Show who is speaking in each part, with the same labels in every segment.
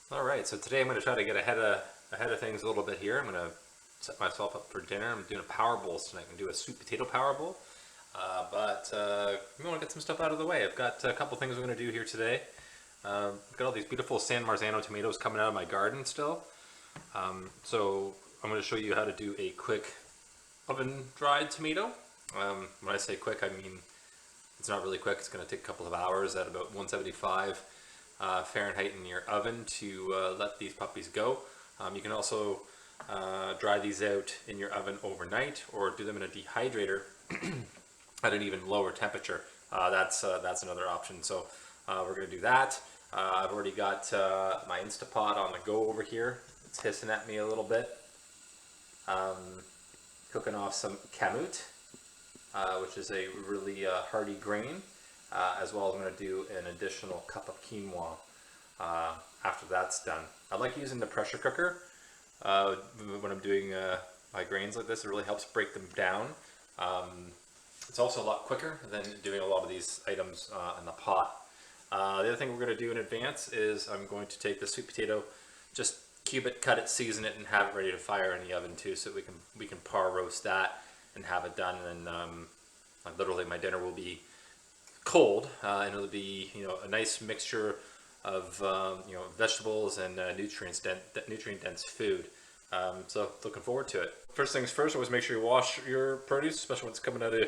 Speaker 1: All right, so today I'm going to try to get ahead of things a little bit here. I'm going to set myself up for dinner. I'm doing a power bowl tonight. I'm going to do a sweet potato power bowl. But we want to get some stuff out of the way. I've got a couple things we're going to do here today. I've got all these beautiful San Marzano tomatoes coming out of my garden still. So I'm going to show you how to do a quick oven dried tomato. When I say quick, I mean it's not really quick. It's going to take a couple of hours at about 175 Fahrenheit in your oven to let these puppies go. You can also dry these out in your oven overnight or do them in a dehydrator at an even lower temperature. That's another option. So we're going to do that. I've already got my Instapot on the go over here. It's hissing at me a little bit. Cooking off some kamut, which is a really hearty grain, as well as I'm going to do an additional cup of quinoa after that's done. I like using the pressure cooker when I'm doing my grains like this. It really helps break them down. It's also a lot quicker than doing a lot of these items in the pot. The other thing we're going to do in advance is I'm going to take the sweet potato, just cube it, cut it, season it, and have it ready to fire in the oven too, so we can par roast that and have it done. And literally my dinner will be cold, and it'll be a nice mixture of vegetables and nutrient dense food. So looking forward to it. First things first, always make sure you wash your produce, especially when it's coming out of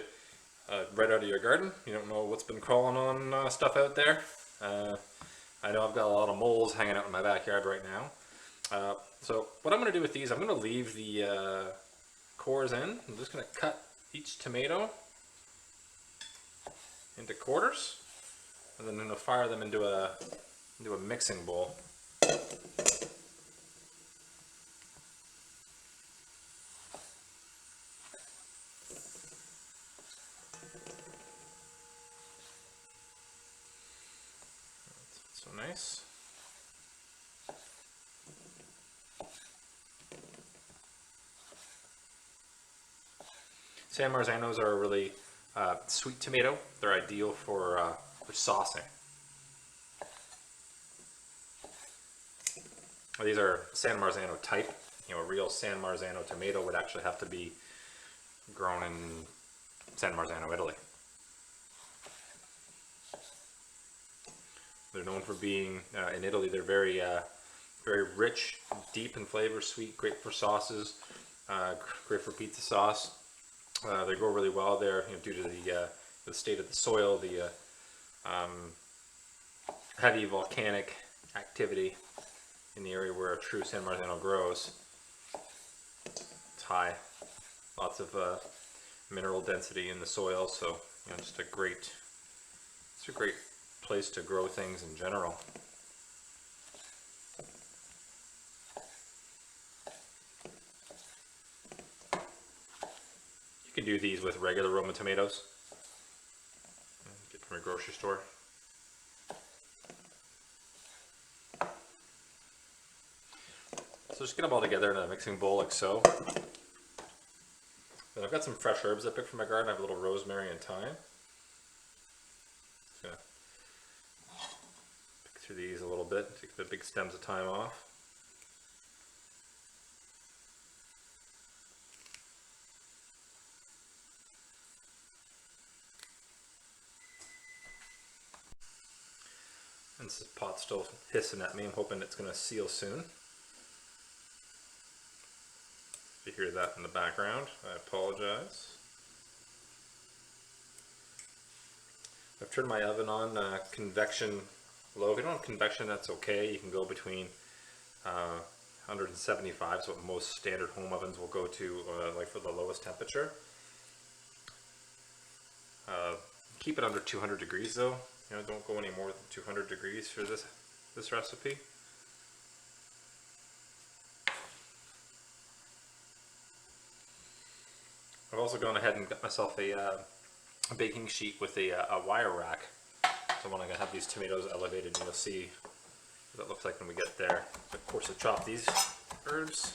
Speaker 1: right out of your garden. You don't know what's been crawling on stuff out there. I know I've got a lot of moles hanging out in my backyard right now. So what I'm going to do with these, I'm going to leave the cores in. I'm just going to cut each tomato into quarters, and then I'm going to fire them into a mixing bowl. So nice. San Marzanos are a really sweet tomato. They're ideal for saucing. These are San Marzano type. A real San Marzano tomato would actually have to be grown in San Marzano, Italy. They're known for being, in Italy, they're very rich, deep in flavor, sweet, great for sauces, great for pizza sauce. They grow really well there, due to the state of the soil, the heavy volcanic activity in the area where a true San Marzano grows. It's high, lots of mineral density in the soil, so just a great place to grow things in general. You can do these with regular Roma tomatoes. Get from a grocery store. So just get them all together in a mixing bowl like so. Then I've got some fresh herbs I picked from my garden. I have a little rosemary and thyme. Just gonna pick through these a little bit, take the big stems of thyme off. And this pot's still hissing at me. I'm hoping it's going to seal soon. If you hear that in the background, I apologize. I've turned my oven on convection low. If you don't have convection, that's okay. You can go between 175, so what most standard home ovens will go to, like for the lowest temperature. Keep it under 200 degrees though. Don't go any more than 200 degrees for this recipe. I've also gone ahead and got myself a baking sheet with a wire rack. So when I have these tomatoes elevated, you'll see what that looks like when we get there. Of course, I chop these herbs.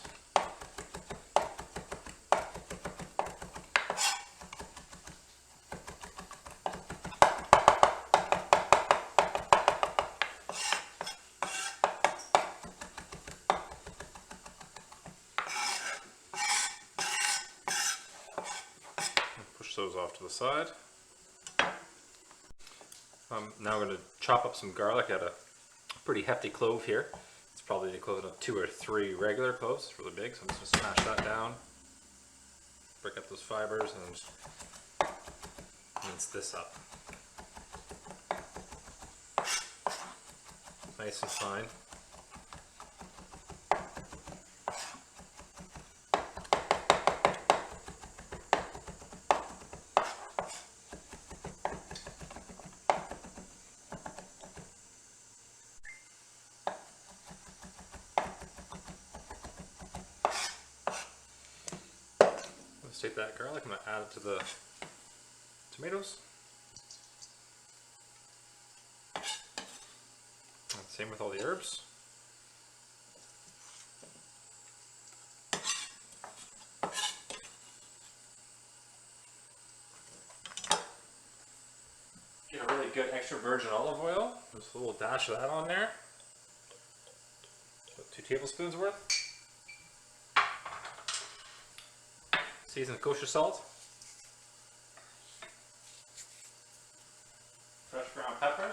Speaker 1: those off to the side. Now I'm going to chop up some garlic. I got a pretty hefty clove here. It's probably the equivalent of 2 or 3 regular cloves. It's really big, so I'm just going to smash that down. Break up those fibers and just mince this up. Nice and fine. Let's take that garlic, I'm going to add it to the tomatoes. And same with all the herbs. Get a really good extra virgin olive oil. Just a little dash of that on there. About 2 tablespoons worth. Seasoned kosher salt. Fresh ground pepper.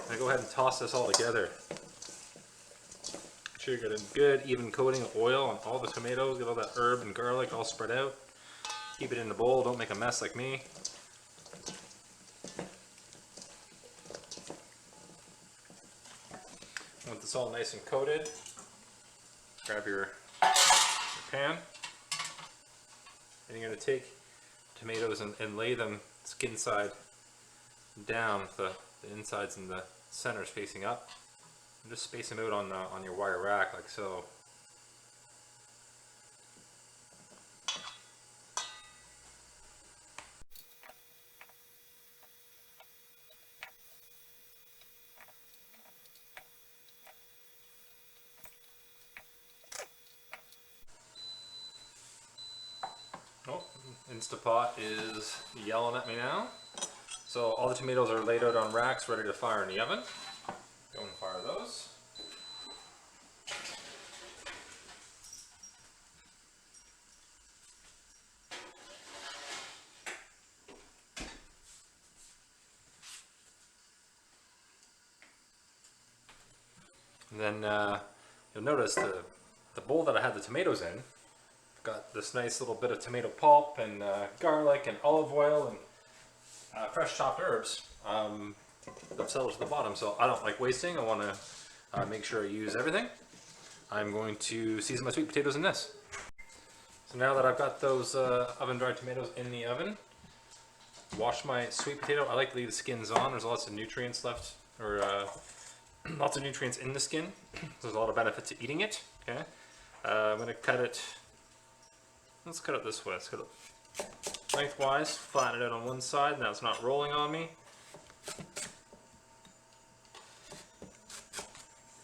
Speaker 1: Now go ahead and toss this all together. Make sure you get a good even coating of oil on all the tomatoes, get all that herb and garlic all spread out. Keep it in the bowl, don't make a mess like me. Once it's all nice and coated, grab your pan, and you're going to take tomatoes and lay them skin side down with the insides and the centers facing up. And just space them out on your wire rack like so. Oh, Instapot is yelling at me now. So all the tomatoes are laid out on racks ready to fire in the oven. Go and fire those. And then you'll notice the bowl that I had the tomatoes in, got this nice little bit of tomato pulp and garlic and olive oil and fresh chopped herbs that settled to the bottom. So I don't like wasting. I want to make sure I use everything. I'm going to season my sweet potatoes in this. So now that I've got those oven dried tomatoes in the oven, wash my sweet potato. I like to leave the skins on. There's lots of nutrients left, or lots of nutrients in the skin. There's a lot of benefit to eating it. Okay, I'm going to cut it. Let's cut it this way. Let's cut it lengthwise, flatten it out on one side. Now it's not rolling on me.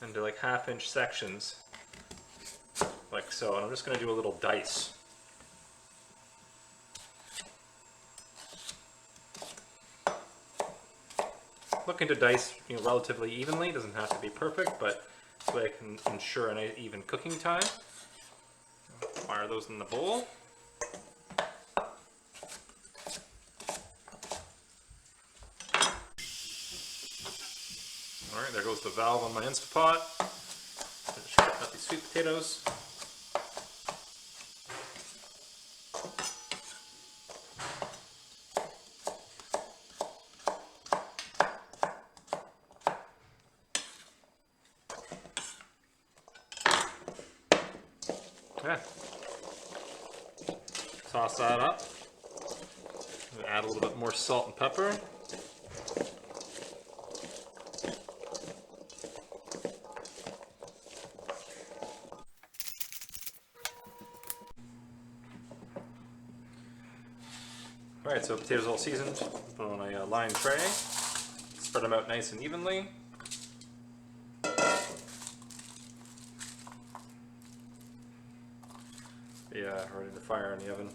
Speaker 1: Into like 1/2-inch sections, like so. And I'm just going to do a little dice. Looking to dice, relatively evenly. Doesn't have to be perfect, but this way I can ensure an even cooking time. Fire those in the bowl. Alright, there goes the valve on my Instapot. Finish cutting up these sweet potatoes. Okay. Toss that up. Add a little bit more salt and pepper. Alright, so potatoes all seasoned. Put on a lined tray. Spread them out nice and evenly. Yeah, ready to fire in the oven.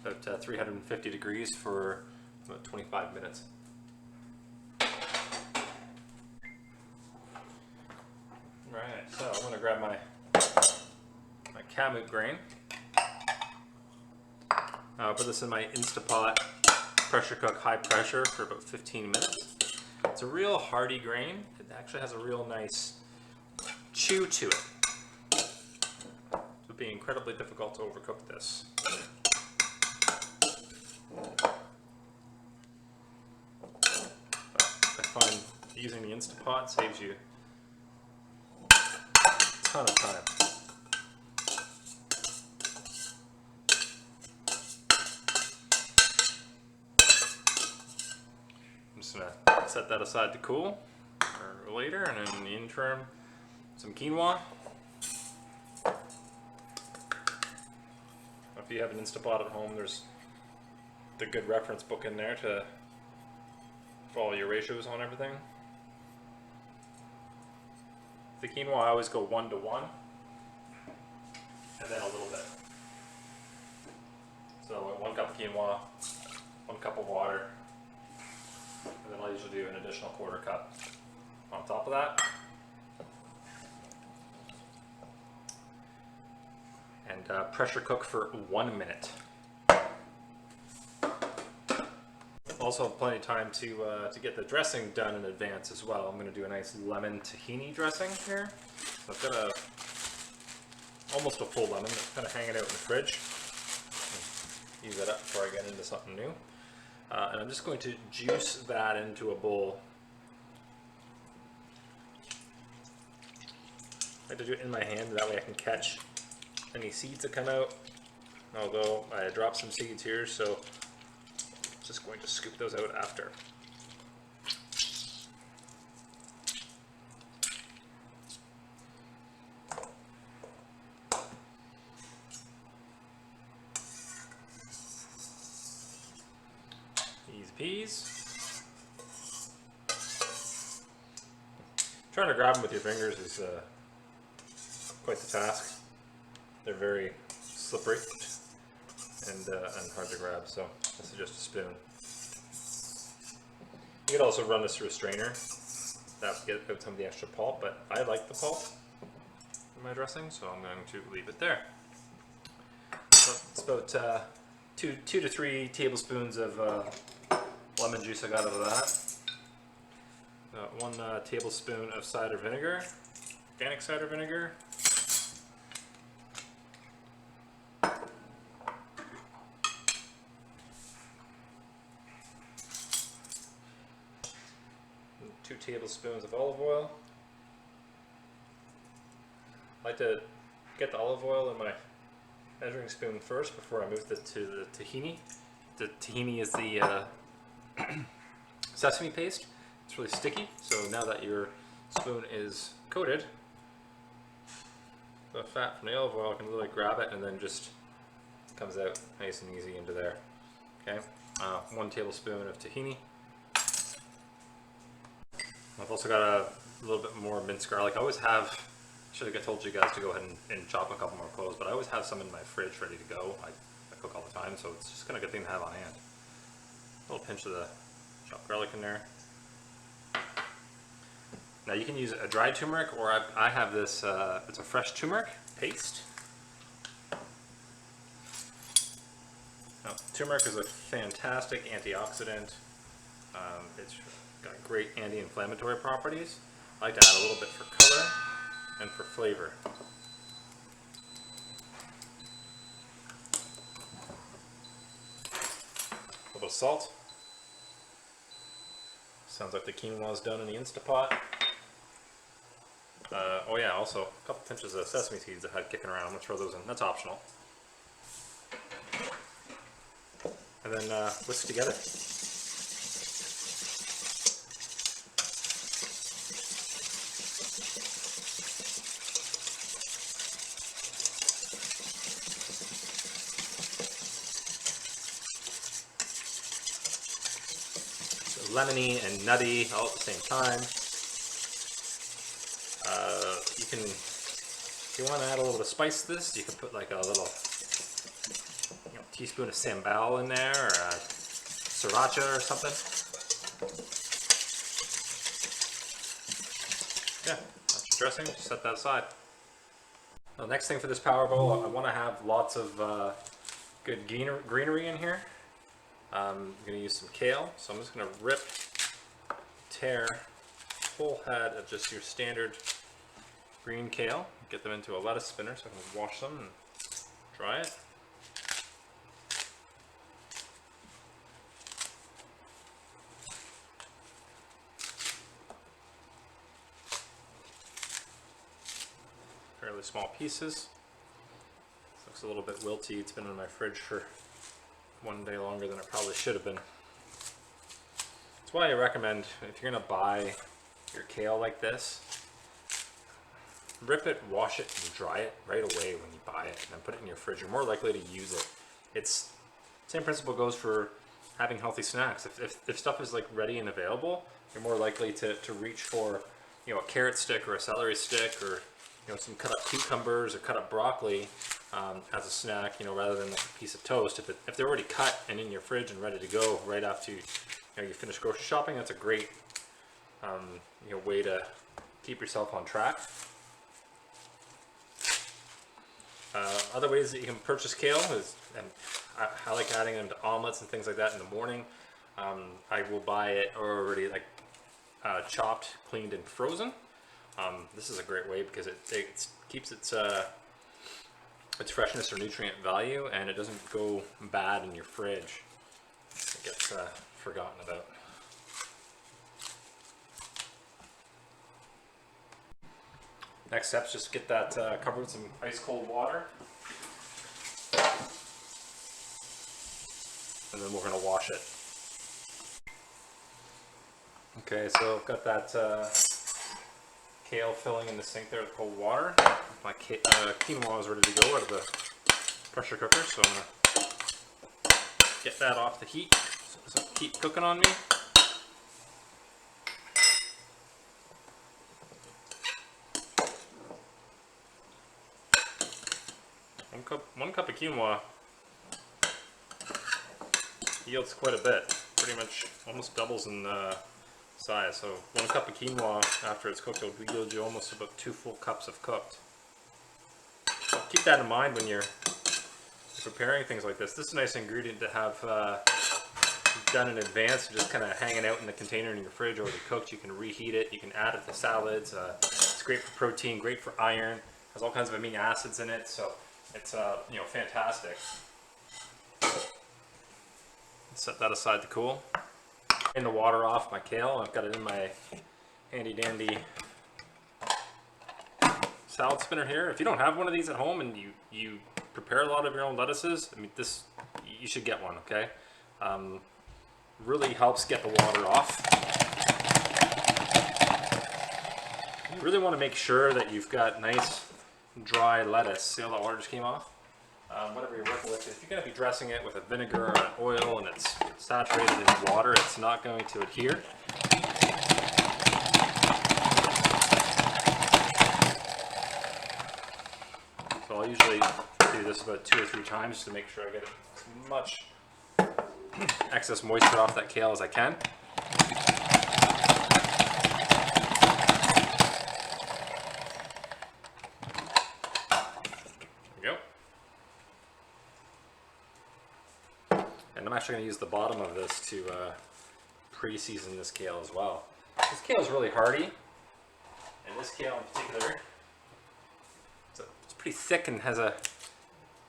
Speaker 1: About 350 degrees for about 25 minutes. grab my Kamut grain. I'll put this in my Instapot, pressure cook high pressure for about 15 minutes. It's a real hearty grain. It actually has a real nice chew to it. It would be incredibly difficult to overcook this. I find using the Instapot saves you a ton of time. I'm just going to set that aside to cool for later, and in the interim, some quinoa. If you have an Instapot at home, there's the good reference book in there to follow your ratios on everything. The quinoa, I always go 1 to 1, and then a little bit. So 1 cup of quinoa, 1 cup of water, and then I'll usually do an additional 1/4 cup on top of that. And pressure cook for 1 minute. Also have plenty of time to get the dressing done in advance as well. I'm going to do a nice lemon tahini dressing here. So I've got almost a full lemon, kind of hanging out in the fridge. Use that up before I get into something new. And I'm just going to juice that into a bowl. I like to do it in my hand, that way I can catch any seeds that come out. Although I dropped some seeds here, so I'm just going to scoop those out after. Easy peas. Trying to grab them with your fingers is quite the task. They're very slippery and hard to grab, so this is just a spoon. You could also run this through a strainer. That would get out some of the extra pulp, but I like the pulp in my dressing, so I'm going to leave it there. So it's about 2 to 3 tablespoons of lemon juice I got out of that. 1 tablespoon of cider vinegar, organic cider vinegar. And 2 tablespoons of olive oil. I like to get the olive oil in my measuring spoon first before I move it to the tahini. The tahini is the sesame paste. It's really sticky, so now that your spoon is coated, the fat from the olive oil can really grab it and then just comes out nice and easy into there. Okay, 1 tablespoon of tahini. I've also got a little bit more minced garlic. I always have, should have told you guys to go ahead and chop a couple more cloves, but I always have some in my fridge ready to go. I cook all the time, so it's just kind of a good thing to have on hand. A little pinch of the chopped garlic in there. Now you can use a dried turmeric, or I have this, it's a fresh turmeric paste. Now, turmeric is a fantastic antioxidant. It's got great anti-inflammatory properties. I like to add a little bit for color and for flavor. A little salt. Sounds like the quinoa is done in the Instapot. Oh yeah, also a couple pinches of sesame seeds I had kicking around. I'm going to throw those in. That's optional. And then whisk together. So lemony and nutty all at the same time. You can, if you want to add a little bit of spice to this, you can put like a little teaspoon of sambal in there, or sriracha or something. Yeah, that's your dressing. Just set that aside. The next thing for this power bowl, I want to have lots of good greenery in here. I'm going to use some kale, so I'm just going to rip, tear a whole head of just your standard green kale, get them into a lettuce spinner so I can wash them and dry it. Fairly small pieces. This looks a little bit wilty. It's been in my fridge for one day longer than it probably should have been. That's why I recommend, if you're gonna buy your kale like this, rip it, wash it, and dry it right away when you buy it, and then put it in your fridge. You're more likely to use it. It's same principle goes for having healthy snacks. If stuff is like ready and available, you're more likely to reach for, you know, a carrot stick or a celery stick, or you know, some cut up cucumbers or cut up broccoli as a snack, you know, rather than like a piece of toast. If they're already cut and in your fridge and ready to go right after you finish grocery shopping, that's a great you know, way to keep yourself on track. Other ways that you can purchase kale is, and I like adding them to omelets and things like that in the morning. I will buy it already like chopped, cleaned, and frozen. This is a great way because it keeps its freshness or nutrient value, and it doesn't go bad in your fridge. It gets forgotten about. Next step is just get that covered with some ice cold water, and then we're going to wash it. Okay, so I've got that kale filling in the sink there with cold water. My quinoa is ready to go out of the pressure cooker, so I'm going to get that off the heat so it doesn't keep cooking on me. One cup of quinoa yields quite a bit, pretty much almost doubles in size. So 1 cup of quinoa after it's cooked will yield you almost about 2 full cups of cooked. So keep that in mind when you're preparing things like this. This is a nice ingredient to have done in advance, just kind of hanging out in the container in your fridge already cooked. You can reheat it, you can add it to salads. It's great for protein, great for iron, has all kinds of amino acids in it, so it's you know, fantastic. Set that aside to cool. In the water off my kale. I've got it in my handy dandy salad spinner here. If you don't have one of these at home and you prepare a lot of your own lettuces, I mean, this, you should get one. Okay, really helps get the water off. You really want to make sure that you've got nice dry lettuce. See how that water just came off? Whatever you're working with, if you're going to be dressing it with a vinegar or an oil and it's saturated in water, it's not going to adhere. So I'll usually do this about 2 or 3 times just to make sure I get as much excess moisture off that kale as I can. And I'm actually going to use the bottom of this to pre-season this kale as well. This kale is really hardy, and this kale in particular, it's pretty thick and has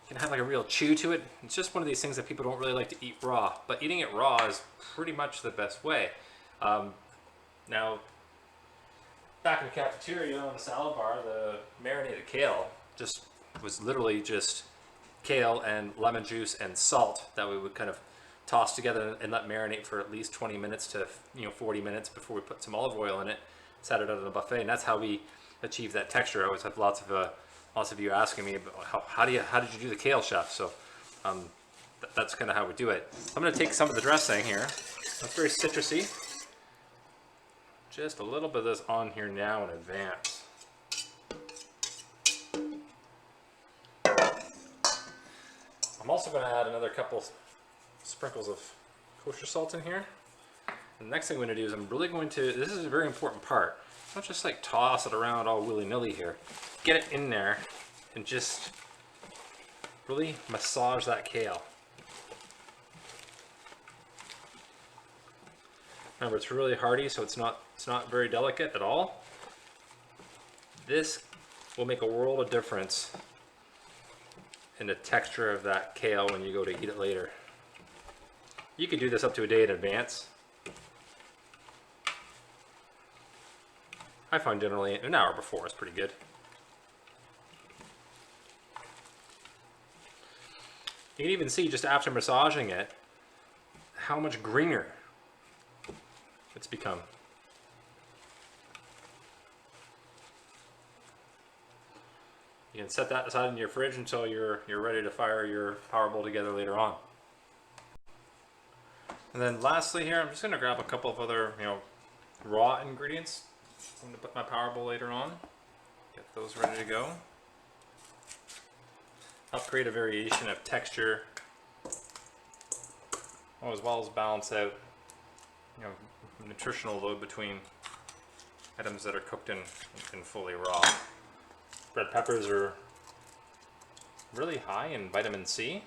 Speaker 1: can have like a real chew to it. It's just one of these things that people don't really like to eat raw, but eating it raw is pretty much the best way. Now, back in the cafeteria on the salad bar, the marinated kale was literally just kale and lemon juice and salt that we would kind of toss together and let marinate for at least 20 minutes to 40 minutes before we put some olive oil in it, set it out on a buffet, and that's how we achieve that texture. I always have lots of you asking me about how did you do the kale, chef? So that's kind of how we do it. I'm going to take some of the dressing here. That's very citrusy. Just a little bit of this on here now in advance. I'm also going to add another couple sprinkles of kosher salt in here. And the next thing I'm going to do is I'm really going to, this is a very important part, not just like toss it around all willy-nilly here. Get it in there and just really massage that kale. Remember, it's really hardy, so it's not very delicate at all. This will make a world of difference in the texture of that kale when you go to eat it later. You could do this up to a day in advance. I find generally an hour before is pretty good. You can even see just after massaging it how much greener it's become. You can set that aside in your fridge until you're ready to fire your power bowl together later on. And then lastly here, I'm just going to grab a couple of other, raw ingredients. I'm going to put my power bowl later on. Get those ready to go. Help create a variation of texture, as well as balance out, nutritional load between items that are cooked and fully raw. Red peppers are really high in vitamin C.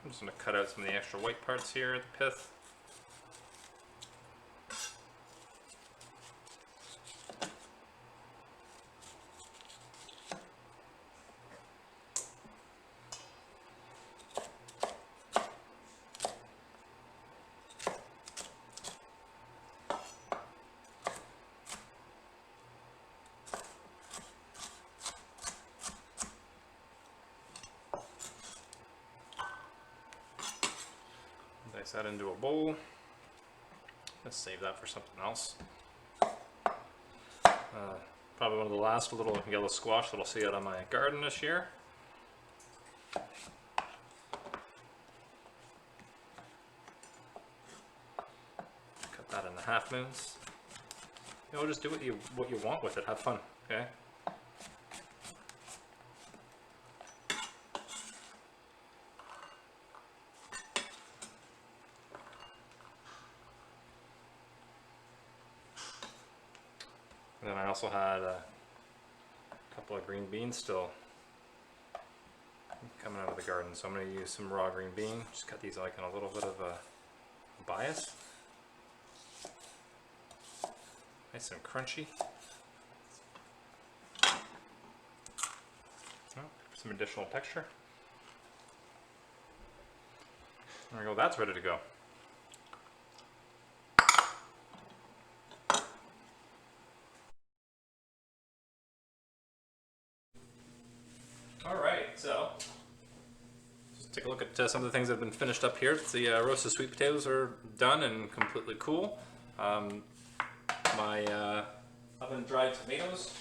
Speaker 1: I'm just going to cut out some of the extra white parts here at the pith. Dice that into a bowl. Let's save that for something else. Probably one of the last little yellow squash that I'll see out of my garden this year. Cut that into half moons. Just do what you want with it. Have fun, okay? And then I also had a couple of green beans still coming out of the garden, so I'm going to use some raw green bean. Just cut these like in a little bit of a bias. Nice and crunchy. Some additional texture. There we go, that's ready to go. Alright, so just take a look at some of the things that have been finished up here. The roasted sweet potatoes are done and completely cool. My oven dried tomatoes,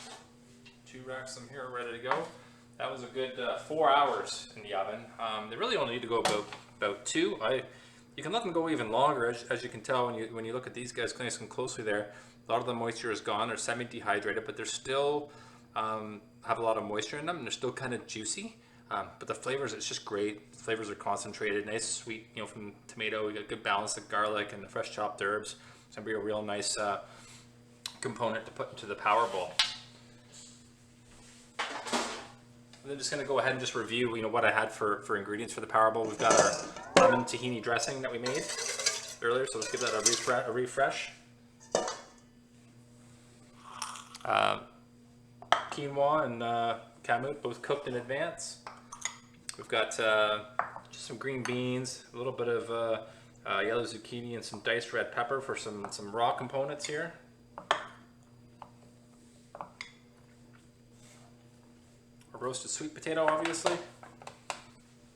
Speaker 1: 2 racks of them here ready to go. That was a good 4 hours in the oven. They really only need to go about 2. You can let them go even longer, as you can tell when you look at these guys nice and closely there. A lot of the moisture is gone. They're semi-dehydrated, but they're still have a lot of moisture in them, and they're still kind of juicy. But the flavors, it's just great. The flavors are concentrated, nice, sweet. From tomato, we got good balance of garlic and the fresh chopped herbs. It's gonna be a real nice component to put into the power bowl. And then just gonna go ahead and just review, what I had for ingredients for the power bowl. We've got our lemon tahini dressing that we made earlier, so let's give that a refresh. Quinoa and kamut, both cooked in advance. We've got just some green beans, a little bit of yellow zucchini, and some diced red pepper for some raw components here. A roasted sweet potato, obviously.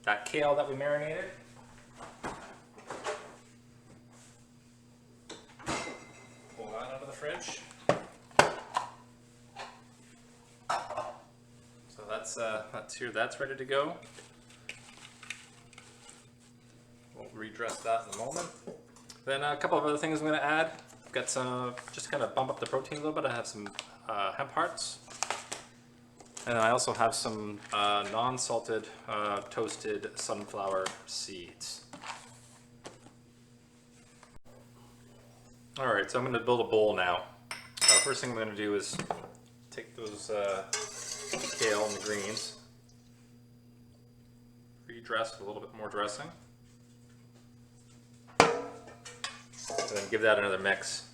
Speaker 1: That kale that we marinated. Pull that out of the fridge. So that's here. That's ready to go. We'll redress that in a moment. Then a couple of other things I'm going to add. I've got some, just to kind of bump up the protein a little bit. I have some hemp hearts. And I also have some non-salted toasted sunflower seeds. All right, so I'm going to build a bowl now. First thing I'm going to do is take those kale and the greens, redress with a little bit more dressing, and then give that another mix.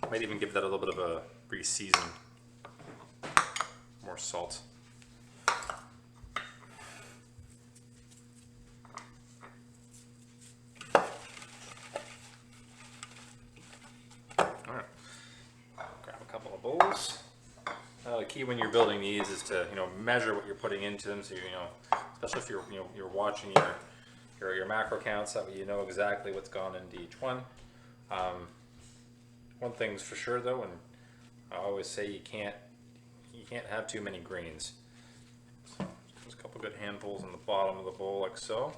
Speaker 1: Might even give that a little bit of a re-season, more salt. Bowls. The key when you're building these is to measure what you're putting into them. So especially if you're watching your macro counts, that way you know exactly what's gone into each one. One thing's for sure though, and I always say you can't have too many greens. So there's a couple good handfuls in the bottom of the bowl like so.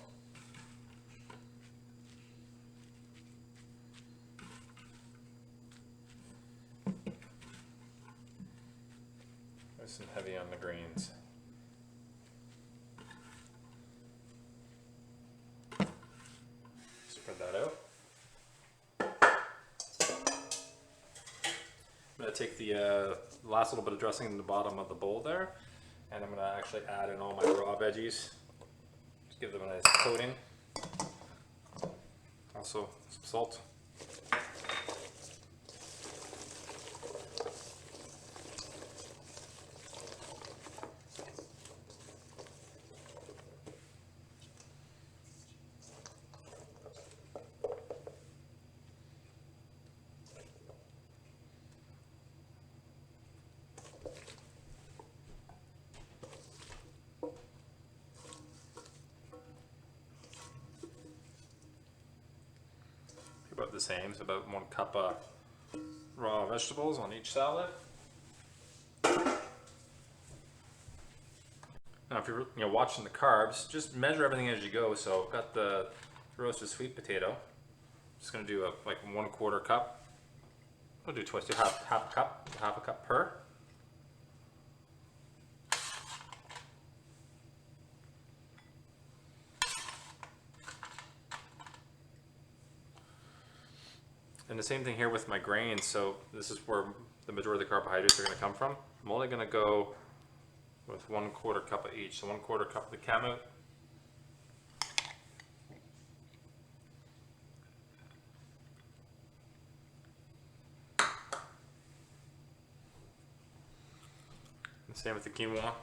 Speaker 1: Nice and heavy on the greens. Spread that out. I'm going to take the last little bit of dressing in the bottom of the bowl there, and I'm going to actually add in all my raw veggies. Just give them a nice coating. Also some salt. About the same, so about 1 cup of raw vegetables on each salad. Now if you're watching the carbs, just measure everything as you go. So I've got the roasted sweet potato. Just going to do like 1/4 cup. I'll do twice, do half a cup per. And the same thing here with my grains. So this is where the majority of the carbohydrates are going to come from. I'm only going to go with 1/4 cup of each. So 1/4 cup of the kamut. And same with the quinoa.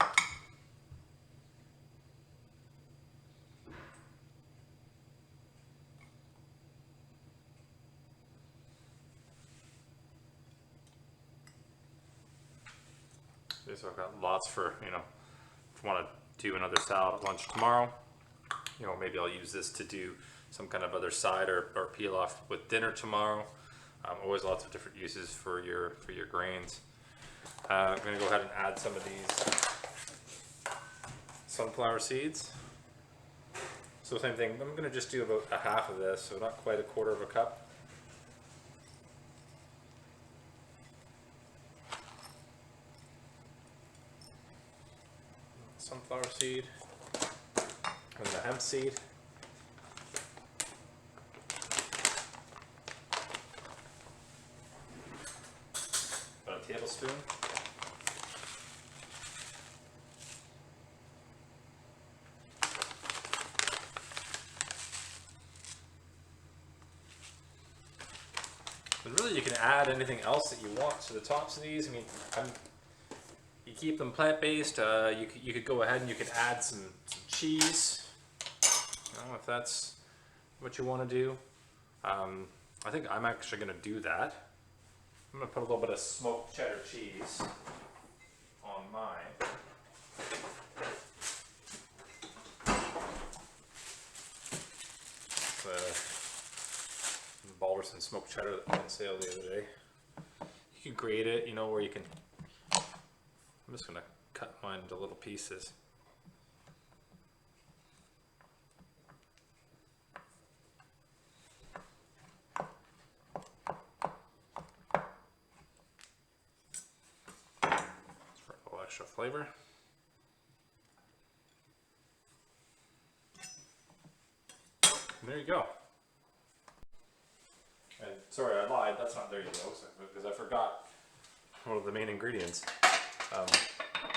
Speaker 1: So I've got lots for, if I want to do another salad at lunch tomorrow, maybe I'll use this to do some kind of other side or peel off with dinner tomorrow. Always lots of different uses for your grains. I'm going to go ahead and add some of these sunflower seeds. So same thing, I'm going to just do about a half of this, so not quite 1/4 cup. Sunflower seed and the hemp seed. About a tablespoon. And really you can add anything else that you want to the tops of these. I mean, you keep them plant-based. You could go ahead and you could add some cheese, if that's what you want to do. I think I'm actually going to do that. I'm going to put a little bit of smoked cheddar cheese on mine. Balderson smoked cheddar that was on sale the other day. You can grate it, where you can. I'm just going to cut mine into little pieces. For a little extra flavor. And there you go. And sorry, I lied. That's not there you go, because I forgot one of the main ingredients.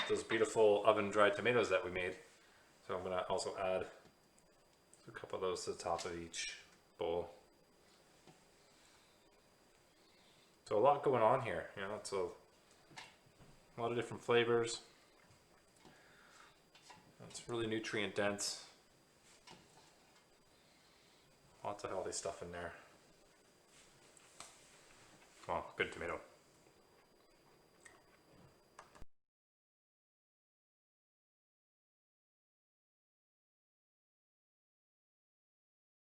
Speaker 1: Those beautiful oven-dried tomatoes that we made. So I'm gonna also add a couple of those to the top of each bowl. So a lot going on here. You know, it's a lot of different flavors. It's really nutrient dense. Lots of healthy stuff in there. Well, good tomato.